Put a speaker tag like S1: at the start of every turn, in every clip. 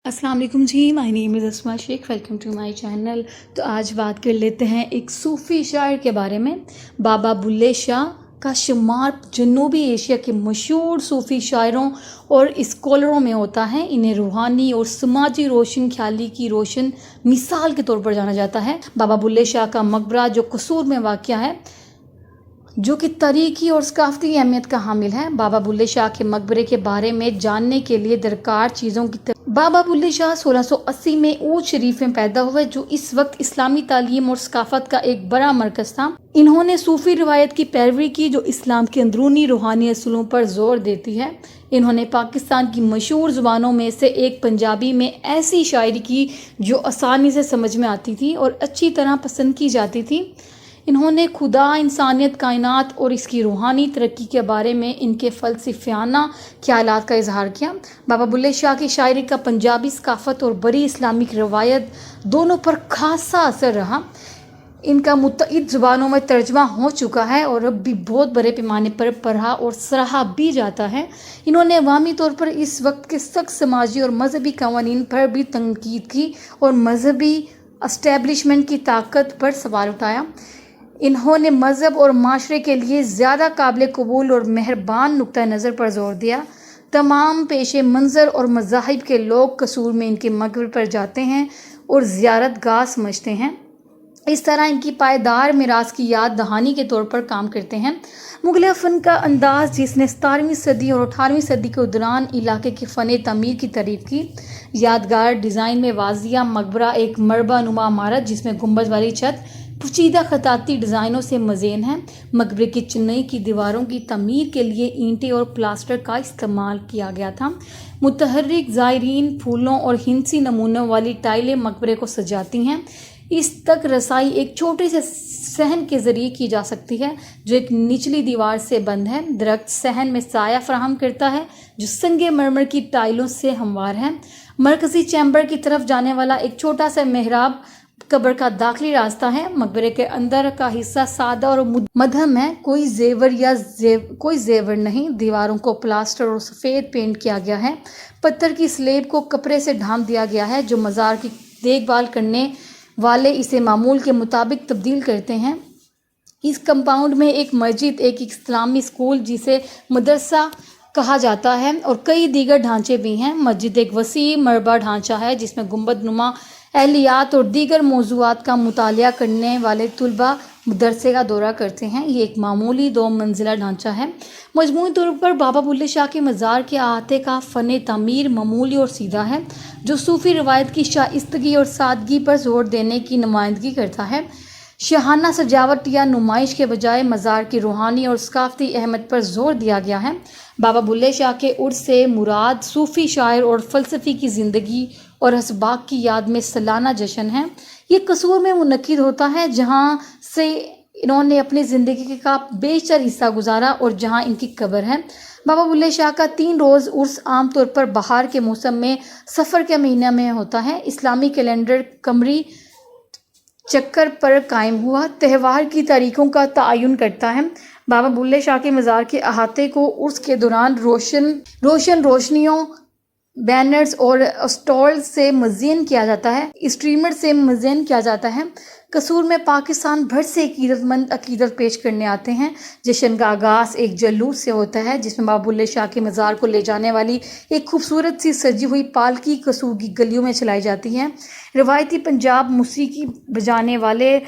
S1: अस्सलाम वालेकुम जी, my name is Asma Sheikh, welcome to my channel. तो आज बात कर लेते हैं एक सूफ़ी शायर के बारे में। बाबा बुल्ले शाह का शुमार जनूबी एशिया के मशहूर सूफ़ी शायरों और स्कॉलरों में होता है। इन्हें रूहानी और समाजी रोशन ख्याली की रोशन मिसाल के तौर पर जाना जाता है। बाबा बुल्ले शाह का मकबरा जो कसूर में वाक़या है, जो कि तारीख़ी और सकाफ़ती अहमियत का हामिल है। बाबा बुल्ले शाह के मकबरे के बारे में जानने के लिए दरकार चीज़ों की बाबा बुल्ले शाह 1680 में ऊद शरीफ में पैदा हुए, जो इस वक्त इस्लामी तालीम और सकाफ़त का एक बड़ा मरकज़ था। इन्होंने सूफ़ी रिवायत की पैरवी की, जो इस्लाम के अंदरूनी रूहानी असूलों पर जोर देती है। इन्होंने पाकिस्तान की मशहूर ज़ुबानों में से एक पंजाबी में ऐसी शायरी की जो आसानी से समझ में आती थी और अच्छी तरह पसंद की जाती थी। इन्होंने खुदा, इंसानियत, कायनात और इसकी रूहानी तरक्की के बारे में इनके फ़लसफ़ियाना ख़यालात का इजहार किया। बाबा बुल्ले शाह की शायरी का पंजाबी सकाफ़त और बड़ी इस्लामिक रवायत दोनों पर खासा असर रहा। इनका मुतअद्दिद ज़ुबानों में तर्जमा हो चुका है और अब भी बहुत बड़े पैमाने पर पढ़ा और सराहा भी जाता है। इन्होंने अवामी तौर पर इस वक्त के सख्त समाजी और मजहबी कवानीन पर भी तनकीद की और मजहबी एस्टेब्लिशमेंट की ताकत पर सवाल उठाया। इन्होंने मज़हब और माशरे के लिए ज़्यादा काबिल कबूल और मेहरबान नुक्ता नज़र पर जोर दिया। तमाम पेशे मंज़र और मज़ाहिब के लोग कसूर में इनके मकबर पर जाते हैं और ज़ियारत गाह समझते हैं। इस तरह इनकी पायदार मिरास की याद दहानी के तौर पर काम करते हैं। मुग़ल फ़न का अंदाज़, जिसने 17वीं सदी और 18वीं सदी के दौरान इलाके के फ़न तमीर की तारीफ़ की। यादगार डिज़ाइन में वाजिया मकबरा एक मरबा नुमा इमारत जिसमें गुंबद वाली छत पुचीदा खताती डिज़ाइनों से मज़ीन है। मकबरे की चेन्नई की दीवारों की तमीर के लिए ईंटें और प्लास्टर का इस्तेमाल किया गया था। मुतहर्रिक ज़ायरीन फूलों और हिंसी नमूनों वाली टाइलें मकबरे को सजाती हैं। इस तक रसाई एक छोटे से सहन के ज़रिए की जा सकती है, जो एक निचली दीवार से बंद है। दरख्त सहन में साया फराहम करता है, जो संगे मरमर की टाइलों से हमवार है। मरकज़ी चैम्बर की तरफ जाने वाला एक छोटा सा मेहराब कब्र का दाखिली रास्ता है। मकबरे के अंदर का हिस्सा सादा और मध्यम है, कोई जेवर नहीं। दीवारों को प्लास्टर और सफ़ेद पेंट किया गया है। पत्थर की स्लेब को कपड़े से ढांप दिया गया है, जो मज़ार की देखभाल करने वाले इसे मामूल के मुताबिक तब्दील करते हैं। इस कंपाउंड में एक मस्जिद, एक इस्लामी स्कूल जिसे मदरसा कहा जाता है, और कई दीगर ढांचे भी हैं। मस्जिद एक वसी मरबा ढांचा है जिसमें गुंबद नुमा एहलियात और दीगर मौज़ूआत का मुतालिया करने वाले तुलबा मदरसे का दौरा करते हैं। ये एक मामूली 2 मंजिला ढांचा है। मजमूई तौर पर बाबा बुल्ले शाह के मज़ार के अहाते का फ़न तामीर मामूली और सीधा है, जो सूफ़ी रवायत की शाइस्तगी और सादगी पर जोर देने की नुमाइंदगी करता है। शाहाना सजावट या नुमाइश के बजाय मज़ार की रूहानी और सकाफ़ती अहमियत पर जोर दिया गया है। बाबा बुल्ले शाह के उर्स से मुराद सूफ़ी शायर और फ़लसफ़ी की ज़िंदगी और असबाक की याद में सालाना जश्न है। ये कसूर में मुनक्किद होता है, जहाँ से इन्होंने अपनी ज़िंदगी का बेशतर हिस्सा गुजारा और जहाँ इनकी कब्र है। बाबा बुल्ले शाह का 3 रोज़ उर्स आम तौर पर बहार के मौसम में सफ़र के महीने में होता है। इस्लामी कैलेंडर कमरी चक्कर पर कायम हुआ त्यौहार की तारीखों का तयन करता है। बाबा बुल्ले शाह के मज़ार के अहाते को उर्स के दौरान रोशनियों, बैनर्स और स्टॉल से मज़ीन किया जाता है। स्ट्रीमर से मज़ीन किया जाता है। कसूर में पाकिस्तान भर से अकीदतमंद अकीदत पेश करने आते हैं। जश्न का आगाज़ एक जलूस से होता है, जिसमें बाबा बुल्ले शाह के मज़ार को ले जाने वाली एक खूबसूरत सी सजी हुई पालकी कसूर की गलियों में चलाई जाती है। रिवायती पंजाब मौसीकी बजाने वाले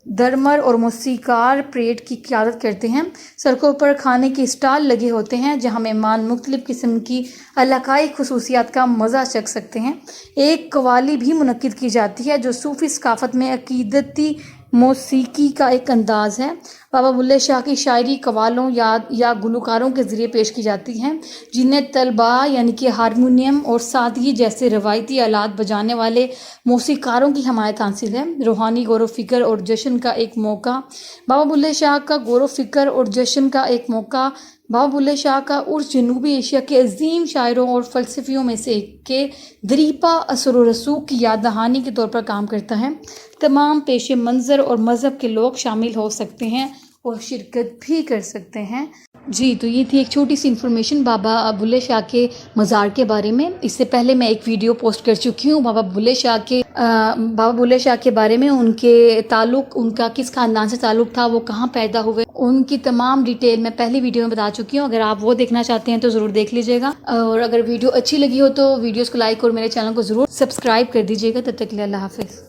S1: दरमर और मौसीकार परेड की क़ियादत करते हैं। सड़कों पर खाने के स्टॉल लगे होते हैं, जहां मेहमान मुख्तलिफ़ किस्म की इलाकाई खसूसियात का मज़ा चख सकते हैं। एक कवाली भी मुनक्किद की जाती है, जो सूफ़ी सकाफ़त में अकीदती मौसीकी का एक अंदाज़ है। बाबा बुल्ले शाह की शायरी कवालों या गुलकारों के ज़रिए पेश की जाती हैं, जिन्हें तलबा यानी कि हारमोनियम और सादगी जैसे रवायती आलात बजाने वाले मौसीकारों की हमायत हासिल है। रूहानी गौर फ़िक्र और जश्न का एक मौका। बाबा बुल्ले शाह का गौर फ़िक्र और जश्न का एक मौका। बाबा बुल्ले शाह का उर्स जनूबी एशिया के अजीम शायरों और फ़लसफ़ियों में से एक के दरीपा असर व रसूख की याद दहानी के तौर पर काम करता है। तमाम पेशे मंज़र और मज़हब के लोग शामिल हो सकते हैं और शिरकत भी कर सकते हैं। جی تو یہ تھی ایک چھوٹی سی انفارمیشن بابا بلے شاہ کے مزار کے بارے میں. اس سے پہلے میں ایک ویڈیو پوسٹ کر چکی ہوں بابا بلے شاہ کے بارے میں. ان کے تعلق، ان کا کس خاندان سے تعلق تھا، وہ کہاں پیدا ہوئے، ان کی تمام ڈیٹیل میں پہلی ویڈیو میں بتا چکی ہوں. اگر آپ وہ دیکھنا چاہتے ہیں تو ضرور دیکھ لیجیے گا. اور اگر ویڈیو اچھی لگی ہو تو ویڈیوز کو لائک اور میرے چینل کو ضرور سبسکرائب کر دیجیے گا. تب تک کے لیے اللہ حافظ.